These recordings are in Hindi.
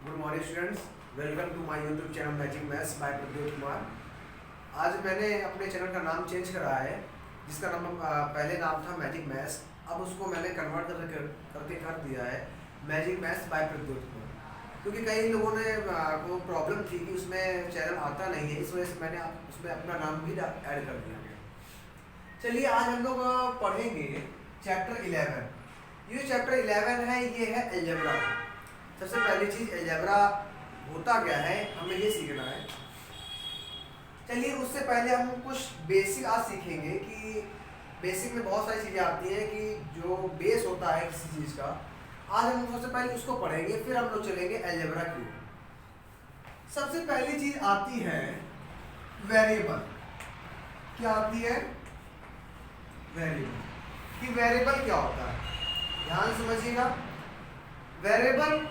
Good morning students, welcome to my YouTube channel magic maths by Pradyot Kumar. आज मैंने अपने चैनल का नाम चेंज करा है, जिसका नाम पहले नाम था मैजिक मैथ्स। अब उसको मैंने कन्वर्ट करके कर दिया है magic maths by Pradyot Kumar, क्योंकि कई लोगों ने को प्रॉब्लम थी कि उसमें चैनल आता नहीं है, इस वजह से मैंने उसमें अपना नाम भी ऐड कर दिया गया। चलिए आज हम लोग पढ़ेंगे चैप्टर 11। ये चैप्टर 11 है, ये है अलजेब्रा। सबसे पहली चीज अलजेब्रा होता क्या है, हमें ये सीखना है। चलिए उससे पहले हम कुछ बेसिक आज सीखेंगे कि बेसिक में बहुत सारी चीज़ें आती हैं कि जो बेस होता है किसी चीज़ का। आज हम सबसे पहले उसको पढ़ेंगे, फिर हम लोग चलेंगे अलजेब्रा की ओर। सबसे पहली चीज आती है वेरिएबल। क्या आती है? वेरिएबल। कि वेरिएबल क्या होता है, ध्यान समझिएगा। वेरिएबल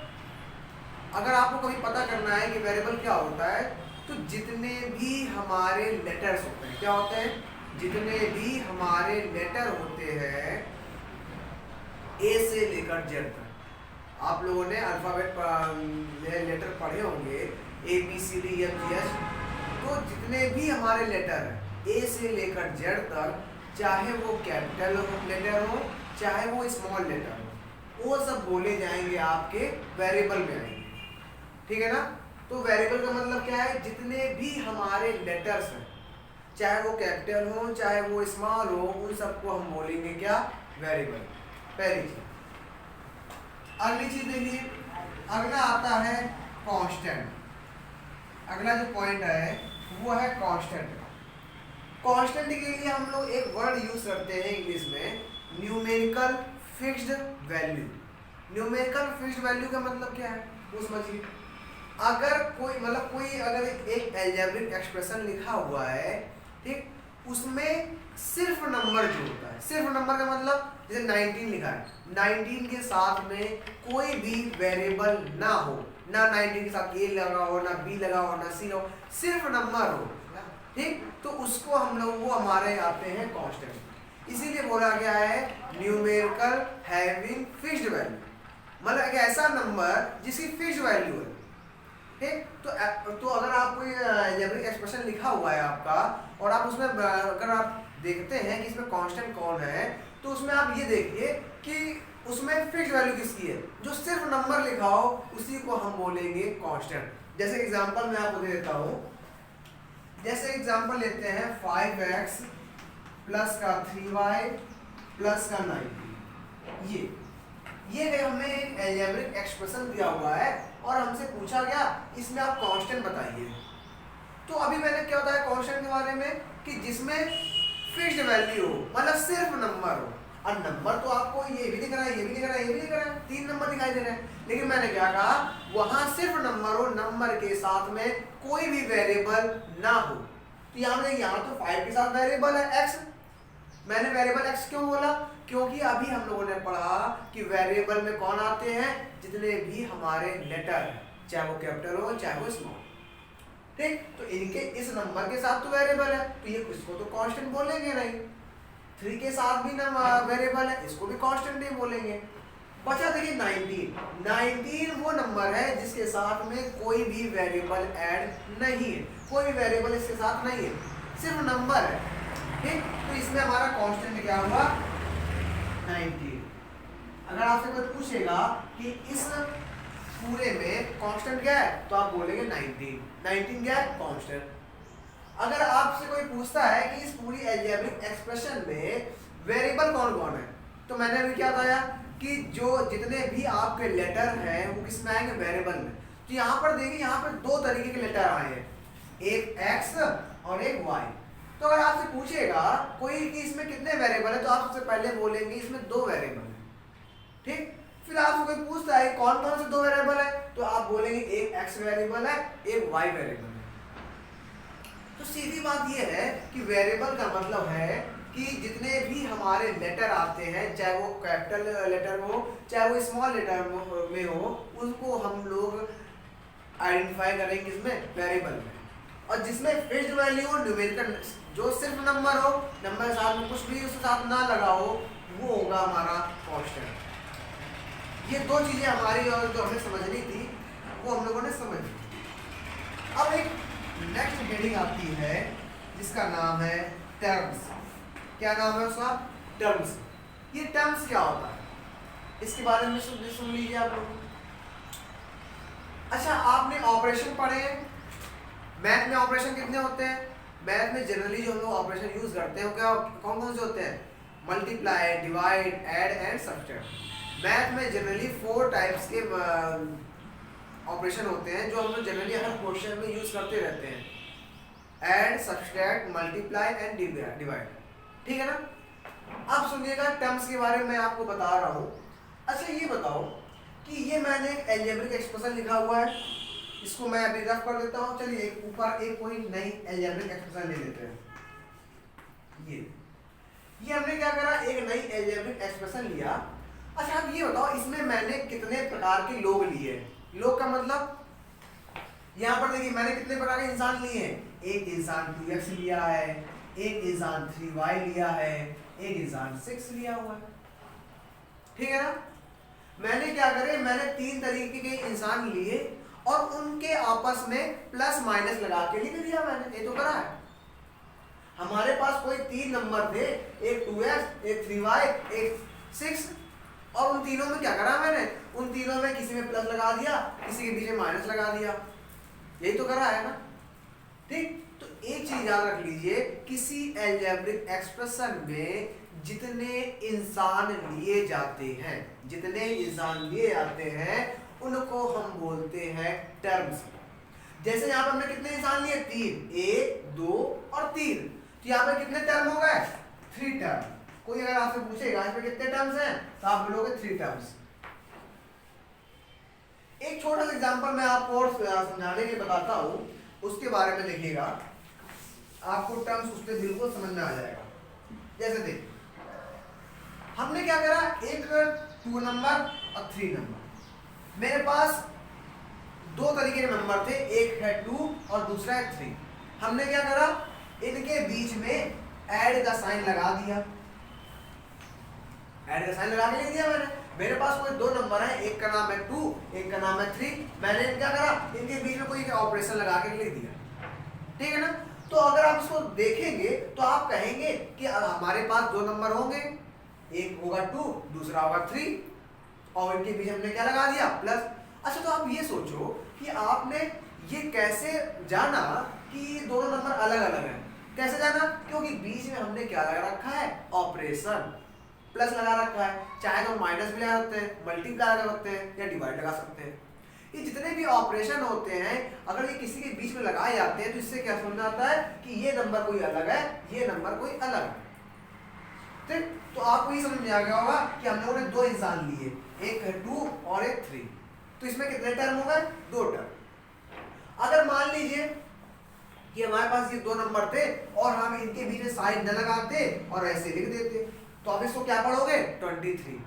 अगर आपको कभी पता करना है कि वेरिएबल क्या होता है, तो जितने भी हमारे लेटर्स होते हैं, क्या होते हैं? जितने भी हमारे लेटर होते हैं ए से लेकर जेड तक। आप लोगों ने अल्फाबेट लेटर पढ़े होंगे, A B C D F G H. तो जितने भी हमारे लेटर हैं ए से लेकर जेड तक, चाहे वो कैपिटल लेटर हो चाहे वो स्मॉल लेटर हो, वो सब बोले जाएंगे आपके वेरिएबल में आएंगे। ठीक है ना? तो वेरिएबल का मतलब क्या है? जितने भी हमारे लेटर्स हैं, चाहे वो कैपिटल हो चाहे वो स्मॉल हो, उन सबको हम बोलेंगे क्या? वेरिएबल। पहली चीज। अगली चीज देखिए, अगला आता है कांस्टेंट। अगला जो पॉइंट है वो है कांस्टेंट। कांस्टेंट के लिए हम लोग एक वर्ड यूज करते हैं इंग्लिश में, numerical fixed value. Numerical fixed value का मतलब क्या है वो समझिए। अगर कोई अगर एक अलजेब्रिक एक्सप्रेशन लिखा हुआ है, ठीक, उसमें सिर्फ नंबर जो होता है, सिर्फ नंबर का मतलब जैसे 19 लिखा है, 19 के साथ में कोई भी वेरिएबल ना हो, ना 19 के साथ ए लगा हो, ना बी लगा हो, ना सी हो, सिर्फ नंबर हो, ठीक, तो उसको हम लोग वो हमारे आते हैं कांस्टेंट। इसीलिए बोला गया है न्यूमेरिकल हैविंग फिक्स्ड वैल्यू, मतलब एक ऐसा नंबर जिसकी फिक्स्ड वैल्यू है। ठीक, तो अगर आप कोई अलजेब्रिक एक्सप्रेशन लिखा हुआ है आपका, और आप उसमें अगर आप देखते हैं कि इसमें कांस्टेंट कौन है, तो उसमें आप ये देखिए कि उसमें फिक्स्ड वैल्यू किसकी है। जो सिर्फ नंबर लिखा हो उसी को हम बोलेंगे कांस्टेंट। जैसे एग्जांपल मैं आपको दे देता हूँ। जैसे एग्जांपल लेते हैं 5x प्लस का 3y प्लस का 90। ये हमें एक अलजेब्रिक एक्सप्रेशन दिया हुआ है और हमसे पूछा गया इसमें आप कांस्टेंट बताइए। तो अभी मैंने क्या बताया कांस्टेंट के बारे में कि जिसमें फिक्स्ड वैल्यू हो, मतलब सिर्फ नंबर हो। और नंबर तो आपको ये भी दिख रहा है, ये भी दिख रहा है, ये भी दिख रहा है, 3 नंबर दिखाई दे रहे हैं। लेकिन मैंने क्या कहा, वहां सिर्फ नंबर हो, नंबर के साथ में कोई भी वेरिएबल ना हो। तो यहाँ तो 5 के साथ वेरिएबल है x। मैंने वेरिएबल x क्यों बोला? क्योंकि अभी हम लोगों ने पढ़ा कि वेरिएबल में कौन आते हैं? जितने भी हमारे लेटर हैं, चाहे वो कैपिटल हो चाहे वो स्मॉल। ठीक, तो इनके इस नंबर के साथ तो वेरिएबल है, तो ये इसको तो कांस्टेंट बोलेंगे नहीं। 3 के साथ भी ना वेरिएबल है, इसको भी कांस्टेंट नहीं बोलेंगे। बचा देखिए 19। 19 वो नंबर है जिसके साथ में कोई भी वेरिएबल ऐड नहीं है, कोई भी वेरिएबल इसके साथ नहीं है, सिर्फ नंबर है। ठीक, तो इसमें हमारा कांस्टेंट क्या हुआ? 19। अगर आपसे कोई पूछेगा कि इस पूरे में कांस्टेंट क्या है, तो आप बोलेंगे 19। 19 क्या है? कांस्टेंट। अगर आपसे कोई पूछता है कि इस पूरी अलजेब्रिक एक्सप्रेशन में वेरिएबल कौन कौन है, तो मैंने अभी क्या बताया कि जो जितने भी आपके लेटर हैं वो किसमें आएंगे? वेरिएबल में। तो यहाँ पर देखिए, यहाँ पर 2 तरीके के लेटर आए हैं, एक x और एक y। तो अगर आपसे पूछेगा कोई कि इसमें कितने वेरिएबल है, तो आप सबसे पहले बोलेंगे इसमें 2 वेरिएबल है। ठीक, फिर आपसे कोई पूछता है कौन कौन से 2 वेरिएबल है, तो आप बोलेंगे एक x वेरिएबल है, एक y वेरिएबल है। तो सीधी बात यह है कि वेरिएबल का मतलब है कि जितने भी हमारे लेटर आते हैं, चाहे वो कैपिटल लेटर हो चाहे वो स्मॉल लेटर में हो, उसको हम लोग आइडेंटिफाई करेंगे इसमें वेरिएबल में। और जिसमें फिक्स्ड वैल्यू हो, न्यूमेरिकल, जो सिर्फ नंबर हो, नंबर के साथ में कुछ भी उसके साथ ना लगा हो, वो होगा हमारा कांस्टेंट। ये 2 चीजें हमारी और जो हमें समझनी थी। वो हम लोगों ने समझ लिया। अब एक नेक्स्ट हेडिंग आती है जिसका नाम है टर्म्स। क्या नाम है उसका? टर्म्स। ये टर्म्स क्या होता है इसके बारे में सुन लीजिए आप लोग। अच्छा, आपने ऑपरेशन पढ़े हैं? मैथ में ऑपरेशन कितने होते हैं? मैथ में जनरली जो हम लोग ऑपरेशन यूज करते हैं वो क्या कौन कौन से होते हैं? Multiply, divide, add and subtract. Math में जनरली 4 टाइप्स के ऑपरेशन होते हैं जो हम लोग जनरली हर क्वेश्चन में यूज करते रहते हैं। Add, subtract, multiply and divide. ठीक है ना? अब सुनिएगा टर्म्स के बारे में मैं आपको बता रहा हूँ। अच्छा ये बताओ कि ये मैंने एक अलजेब्रिक एक्सप्रेशन लिखा हुआ है, इसको मैं अभी रफ कर देता हूँ। चलिए ऊपर एक कोई नई अलजेब्रिक एक्सप्रेशन ले लेते हैं। ये हमने क्या करा, एक नई अलजेब्रिक एक्सप्रेशन लिया। अच्छा अब ये बताओ इसमें मैंने कितने प्रकार के लोग लिए? लोग का मतलब यहाँ पर देखिए मैंने कितने प्रकार के इंसान लिए हैं। एक इंसान 2x लिया है, एक इंसान 3y लिया है, एक इंसान 6 लिया हुआ है। ठीक है ना? मैंने क्या करे, मैंने 3 तरीके के इंसान लिए और उनके आपस में प्लस माइनस लगा के लिख दिया मैंने। ये तो करा है। हमारे पास कोई 3 नंबर थे, एक 2x, एक 3y, एक 6, और उन तीनों में क्या करा मैंने, उन तीनों में किसी में प्लस लगा दिया, किसी के बीच में माइनस लगा दिया। यही तो करा है ना? ठीक, तो एक चीज याद रख लीजिए, किसी अलजेब्रिक एक्सप्रेशन में जितने इंसान लिए जाते हैं, जितने इंसान लिए जाते हैं उनको हम बोलते हैं टर्म्स। जैसे यहाँ पर हमने कितने इंसान लिए? 3, 1, 2 और 3। तो यहाँ पे कितने टर्म हो गए? 3 टर्म। कोई अगर आपसे पूछेगा इसमें कितने टर्म्स हैं तो आप बोलोगे 3 टर्म्स। एक छोटा सा एग्जांपल मैं आपको और समझाने के बताता हूं, उसके बारे में देखिएगा, आपको टर्म्स उससे बिल्कुल समझ में आ जाएगा। जैसे देखिए हमने क्या करा, एक 2 नंबर और 3 नंबर। मेरे पास 2 तरीके के नंबर थे, एक है 2 और दूसरा है 3। हमने क्या करा, इनके बीच में ऐड का साइन लगा दिया। ऐड का साइन लगा के लिख दिया मैंने। मेरे पास कोई 2 नंबर है, एक का नाम है 2, एक का नाम है 3। मैंने क्या करा, इनके बीच में कोई ऑपरेशन लगा के लिख दिया। ठीक है ना? तो अगर आप इसको देखेंगे तो आप कहेंगे कि हमारे पास 2 नंबर होंगे, एक होगा 2, दूसरा होगा 3, और इनके बीच हमने क्या लगा दिया, प्लस। अच्छा तो आप ये सोचो कि आपने ये कैसे जाना कि ये दोनों नंबर अलग अलग हैं? कैसे जाना? क्योंकि बीच में हमने क्या लगा रखा है, ऑपरेशन, प्लस लगा रखा है। चाहे तो माइनस भी लगा सकते हैं, मल्टीप्लाई लगा सकते हैं या डिवाइड लगा सकते हैं। ये जितने भी ऑपरेशन होते हैं अगर ये किसी के बीच में लगाए जाते हैं तो इससे क्या समझ आता है कि ये नंबर कोई अलग है, ये नंबर कोई अलग है। ठीक, तो आपको ये समझ में आ गया होगा कि हम लोगों ने 2 इंसान लिए, एक है 2 और एक 3। तो इसमें कितने टर्म हो गए? 2 टर्म। अगर मान लीजिए कि हमारे पास ये 2 नंबर थे और हम इनके बीच में साइन न लगाते और ऐसे लिख देते, तो आप इसको क्या पढ़ोगे? 23।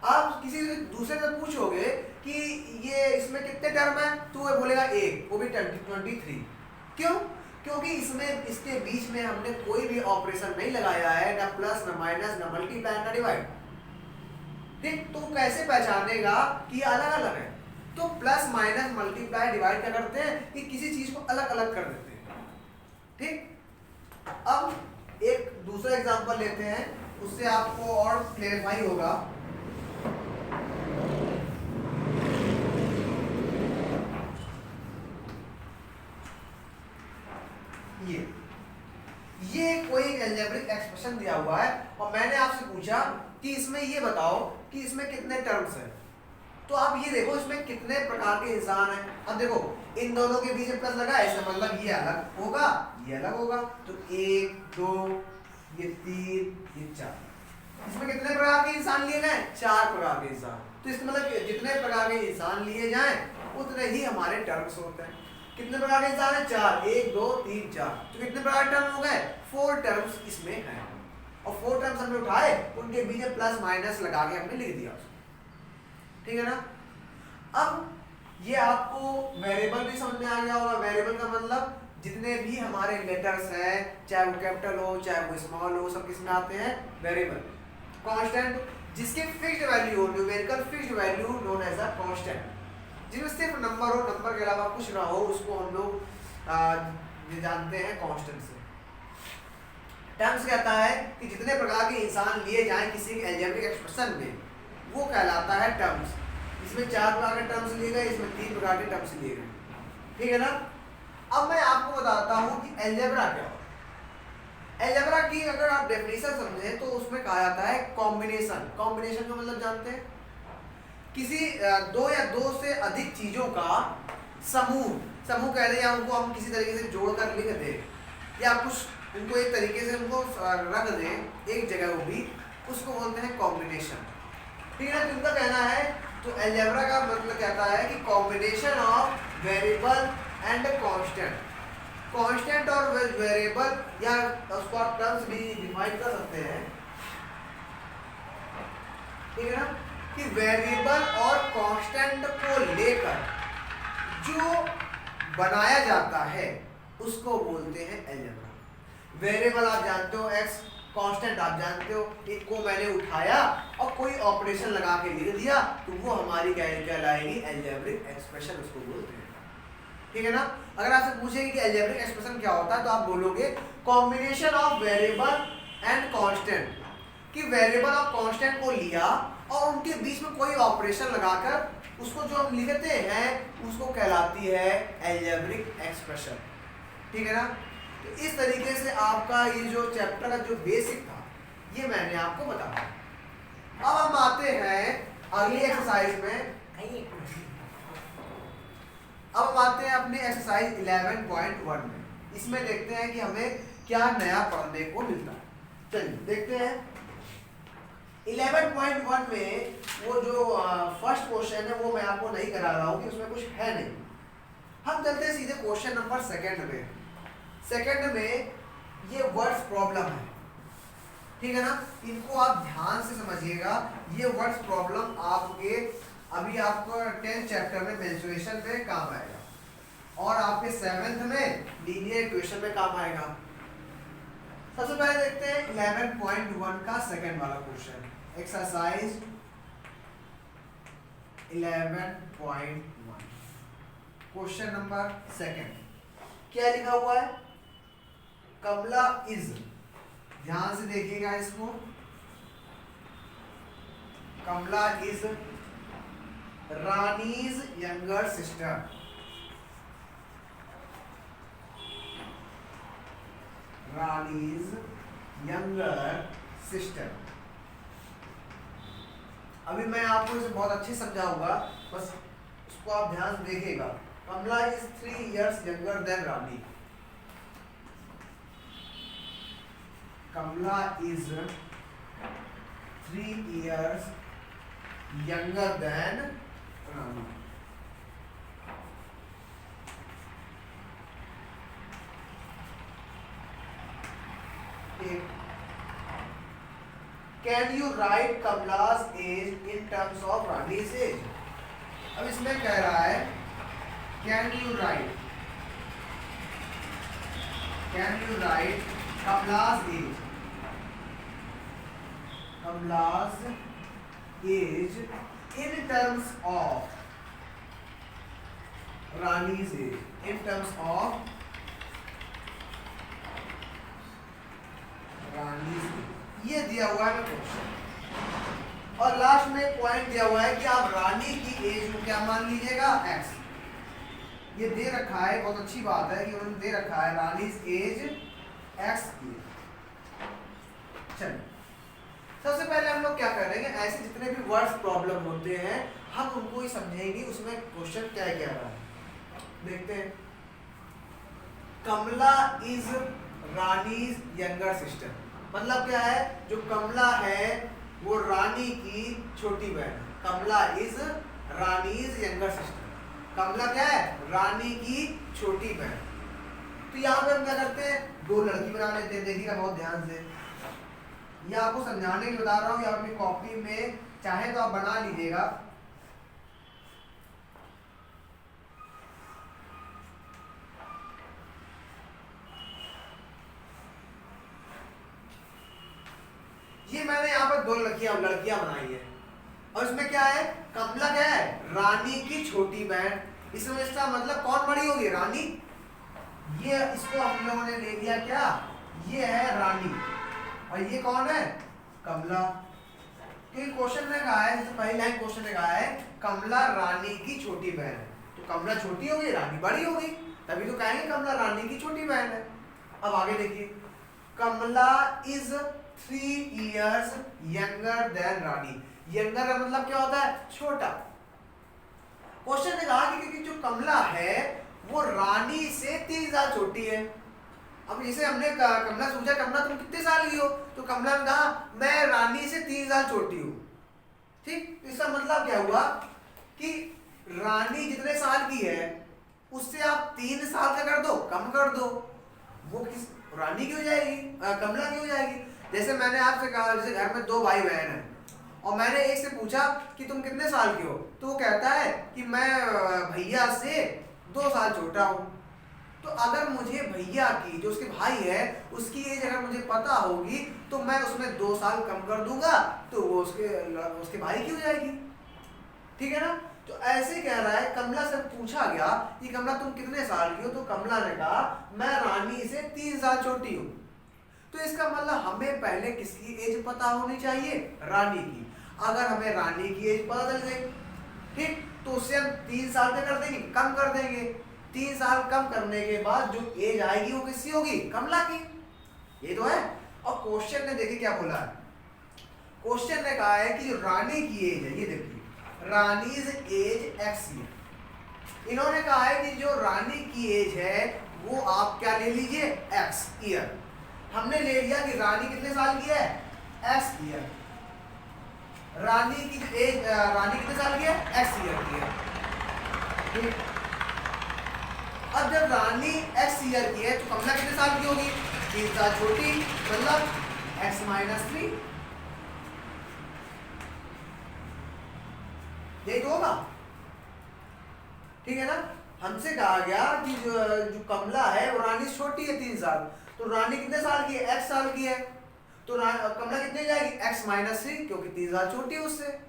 आप किसी दूसरे से पूछोगे कि ये इसमें कितने टर्म है, तो वो बोलेगा 1, वो भी 23। क्यों? क्योंकि इसमें इसके बीच में हमने कोई भी ऑपरेशन नहीं लगाया है, ना प्लस, ना माइनस, ना मल्टीप्लाई, ना डिवाइड। ठीक, तो कैसे पहचानेगा कि ये अलग अलग है? तो प्लस, माइनस, मल्टीप्लाई, डिवाइड क्या करते हैं कि किसी चीज को अलग अलग कर देते हैं। ठीक, अब एक दूसरा एग्जांपल लेते हैं, उससे आपको और क्लेरिफाई होगा। ये कोई एक अलजेब्रिक एक्सप्रेशन दिया हुआ है और मैंने आपसे पूछा कि इसमें ये बताओ कि इसमें कितने टर्म्स हैं। तो आप ये देखो इसमें कितने प्रकार के इंसान हैं। अब देखो इन दोनों के बीच में प्लस लगा है, इसका मतलब ये अलग होगा, ये अलग होगा। तो 1, 2, ये 3, ये 4। इसमें कितने प्रकार के इंसान लिए गए? 4 प्रकार के इंसान। तो इसका मतलब जितने प्रकार के इंसान लिए जाएं उतने ही हमारे टर्म्स होते हैं। कितने प्रकार के इंसान है? 4, 1, 2, 3, 4। तो कितने प्रकार टर्म हो गए? 4 टर्म्स इसमें हैं। और 4 टर्म्स हमने उठाए, उनके बीच में प्लस माइनस लगा के हमने लिख दिया। ठीक है ना? अब ये आपको वेरिएबल भी समझ में आ गया होगा। वेरिएबल का मतलब जितने भी हमारे लेटर्स हैं, चाहे वो कैपिटल हो चाहे वो स्मॉल हो, सब किस में आते हैं? वेरिएबल। कांस्टेंट जिसके फिक्स्ड वैल्यू हो, numerical fixed value known as a constant. जिसमें सिर्फ नंबर हो, नंबर के अलावा कुछ ना हो, उसको हम लोग जानते हैं कांस्टेंट से। टर्म्स कहता है कि जितने प्रकार के इंसान लिए जाएं किसी अलजेब्रिक एक्सप्रेशन में, वो कहलाता है टर्म्स। इसमें 4 प्रकार के टर्म्स लिए गए, इसमें 3 प्रकार के टर्म्स लिए गए, ठीक है ना। अब मैं आपको बताता हूं कि अलजेब्रा क्या होता है। अलजेब्रा की अगर आप डेफिनेशन समझें तो उसमें कहा जाता है कॉम्बिनेशन। कॉम्बिनेशन का मतलब जानते हैं, किसी दो या दो से अधिक चीजों का समूह कह दें, या उनको हम किसी तरीके से जोड़कर लिख दें, या कुछ उनको एक तरीके से उनको रख दें एक जगह, वो भी उसको बोलते हैं कॉम्बिनेशन, ठीक है। तो उनका कहना है, तो अलजेब्रा का मतलब कहता है कि combination of variable and constant और वेरिएबल, या उसको आप टर्म्स भी डिफाइन कर सकते हैं, ठीक है ना, कि वेरिएबल और कांस्टेंट को लेकर जो बनाया जाता है उसको बोलते हैं अलजेब्रा। वेरिएबल आप जानते हो x, कांस्टेंट आप जानते हो, एक को मैंने उठाया और कोई ऑपरेशन लगा के लिख दिया, तो वो हमारी कहलाएगी अलजेब्रिक एक्सप्रेशन, उसको बोलते हैं, ठीक है ना। अगर आपसे पूछेंगे कि अलजेब्रिक एक्सप्रेशन क्या होता है, तो आप बोलोगे combination of variable and constant, कि वेरिएबल और कांस्टेंट को लिया और उनके बीच में कोई ऑपरेशन लगाकर उसको जो हम लिखते हैं उसको कहलाती है अलजेब्रिक एक्सप्रेशन, ठीक है ना। तो इस तरीके से आपका ये जो चैप्टर का जो बेसिक था ये मैंने आपको बताया। अब हम आते हैं अगली एक्सरसाइज में। अब हम आते हैं अपने एक्सरसाइज 11.1 में। इसमें देखते हैं कि हमें क्या नया पढ़ने को मिलता है। चलिए देखते हैं 11.1 में वो जो फर्स्ट क्वेश्चन है वो मैं आपको नहीं करा रहा हूँ कि उसमें कुछ है नहीं। हम चलते हैं सीधे क्वेश्चन नंबर सेकंड में। सेकंड में ये वर्ड्स प्रॉब्लम है, ठीक है ना। इनको आप ध्यान से समझिएगा। ये वर्ड्स प्रॉब्लम आपके अभी आपको 10th चैप्टर में मेंसुरेशन में काम आएगा और आपके 7th में लीनियर इक्वेशन में काम आएगा। सबसे पहले देखते हैं 11.1 का सेकंड वाला question, exercise 11.1 question number second. क्या लिखा हुआ है? कमला इज, ध्यान से देखिएगा इसको, Kamla is Rani's younger sister. Rani's younger sister. अभी मैं आपको इसे बहुत अच्छे समझाऊंगा, बस उसको आप ध्यान से देखिएगा। Kamla is 3 years younger than Rani. Kamla is 3 years younger than Rani. Can you write Kamla's age in terms of Rani's age? अब इसमें कह रहा है can you write Kamla's age, Kamla's age in terms of Rani's age, in terms of Rani's age. ये दिया हुआ है क्वेश्चन और लास्ट में पॉइंट दिया हुआ है कि आप रानी की एज को क्या मान लीजिएगा, x। ये दे रखा है, बहुत अच्छी बात है कि उन्होंने दे रखा है रानी's एज x की। चलिए सबसे पहले हम लोग क्या करेंगे, ऐसे जितने भी वर्ड्स प्रॉब्लम होते हैं हम उनको ही समझेंगे, उसमें क्वेश्चन क्या कह रहा है देखते हैं। कमला इज रानीज यंगर सिस्टर, मतलब क्या है, जो कमला है वो रानी की छोटी बहन। कमला इज रानीज यंगर सिस्टर। कमला क्या है, रानी की छोटी बहन। तो यहाँ पे हम क्या करते हैं, 2 लड़की बना लेते हैं। देखिएगा बहुत ध्यान से, ये आपको समझाने के लिए बता रहा हूँ, या अपनी कॉपी में चाहे तो आप बना लीजिएगा। ये मैंने यहाँ पर 2 लड़कियां बनाई है, और इसमें क्या है, कमला क्या है, रानी की छोटी बहन। इसमें इसका मतलब कौन बड़ी होगी, रानी। ये इसको हम लोगों ने ले लिया क्या, ये है रानी और ये कौन है, कमला। क्योंकि क्वेश्चन ने कहा है, जैसे पहली लाइन क्वेश्चन ने कहा है कमला रानी की छोटी बहन है, तो कमला छोटी होगी, रानी बड़ी होगी, तभी तो कहेंगे कमला रानी की छोटी बहन है। अब आगे देखिए, Kamla is 3 years younger then Rani. Younger का मतलब क्या होता है, छोटा। क्वेश्चन ने कहा कि जो कमला है वो रानी से 3 साल छोटी है। अब जैसे हमने कमला से पूछा, कमला तुम कितने साल की हो, तो कमला ने कहा मैं रानी से 3 साल छोटी हूँ। ठीक, इसका मतलब क्या हुआ कि रानी जितने साल की है उससे आप 3 साल का कर दो, कम कर दो, वो किस रानी की हो जाएगी, कमला की हो जाएगी। जैसे मैंने आपसे कहा, जैसे घर में 2 भाई बहन हैं और मैंने एक से पूछा कि तुम कितने साल के हो, तो वो कहता है कि मैं भैया से 2 साल छोटा हूँ। तो अगर मुझे भैया की, जो उसके भाई है, उसकी एज अगर मुझे पता होगी तो मैं उसमें 2 साल कम कर दूंगा, तो वो उसके भाई की हो जाएगी। ठीक है ना। तो ऐसे कह रहा है, कमला से पूछा गया कि कमला तुम कितने साल की हो, तो कमला ने कहा मैं रानी से 3 साल छोटी हूँ। तो इसका मतलब हमें पहले किसकी एज पता होनी चाहिए, रानी की। अगर हमें रानी की एज पता चल गई, ठीक, तो उससे हम 3 साल का कर देंगे, कम कर देंगे। 3 साल कम करने के बाद जो एज आएगी वो किसकी होगी, कमला की। ये तो है। और क्वेश्चन ने देखिए क्या बोला है, क्वेश्चन ने कहा है कि जो रानी की एज है, ये देखिए रानीज एज x ईयर। इन्होंने कहा है कि जो रानी की एज है वो आप क्या ले लीजिए, x ईयर। हमने ले लिया कि रानी कितने साल की है, x ईयर। रानी की जो एज, रानी कितने साल की है, x ईयर की है। ठीक, अब जब रानी x ईयर की है तो कमला कितने साल की होगी, 3 साल छोटी, मतलब x-3। यही तो होगा। ठीक है ना। हमसे कहा गया कि जो कमला है वो रानी से छोटी है 3 साल, तो रानी कितने साल की है, x साल की है, तो कमला कितने जाएगी, x-3, क्योंकि 3 साल छोटी है उससे।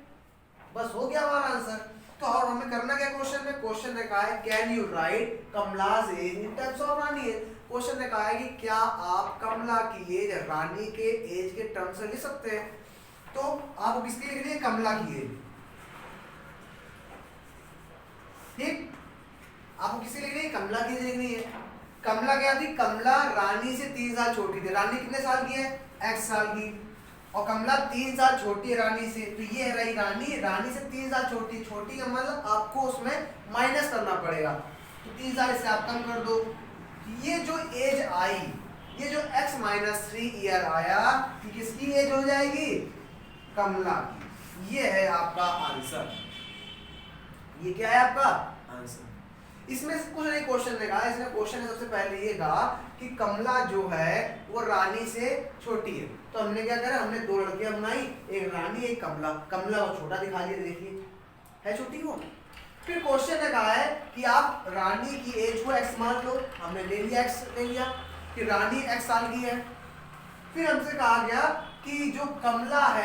बस हो गया हमारा आंसर। तो और हमें करना क्या, क्वेश्चन में, क्वेश्चन ने कहा है can you write Kamla's age in terms of Rani age. Question ने कहा है कि क्या आप कमला की एज रानी के एज के टर्म से लिख सकते हैं। तो आप किसकी लिख रही है, कमला की एज। ठीक, आपको किसी लिख रही है, कमला की लिख रही है। कमला क्या थी, कमला रानी से 3 साल छोटी थी। रानी कितने साल की है, x साल की, और कमला 3 साल छोटी है रानी से, तो ये है रही रानी, रानी से 3 साल छोटी। छोटी का मतलब आपको उसमें माइनस करना पड़ेगा, तो 3 साल इससे आप कम कर दो। ये जो एज आई, ये जो x-3 ईयर आया, ये किसकी एज हो जाएगी, कमला की। ये है आपका आंसर। ये क्या है आपका आंसर। इसमें कुछ नहीं क्वेश्चन ने कहा, इसमें क्वेश्चन ने सबसे पहले ये कहा कि कमला जो है वो रानी से छोटी है। तो हमने क्या करा, हमने 2 लड़कियां बनाई, एक रानी एक कमला। कमला को छोटा दिखा दिया, देखिए है छोटी वो। फिर क्वेश्चन ने कहा है कि आप रानी की एज को x मान लो, हमने ले लिया x ले लिया, कि रानी x साल की है। फिर हमसे कहा गया कि जो कमला है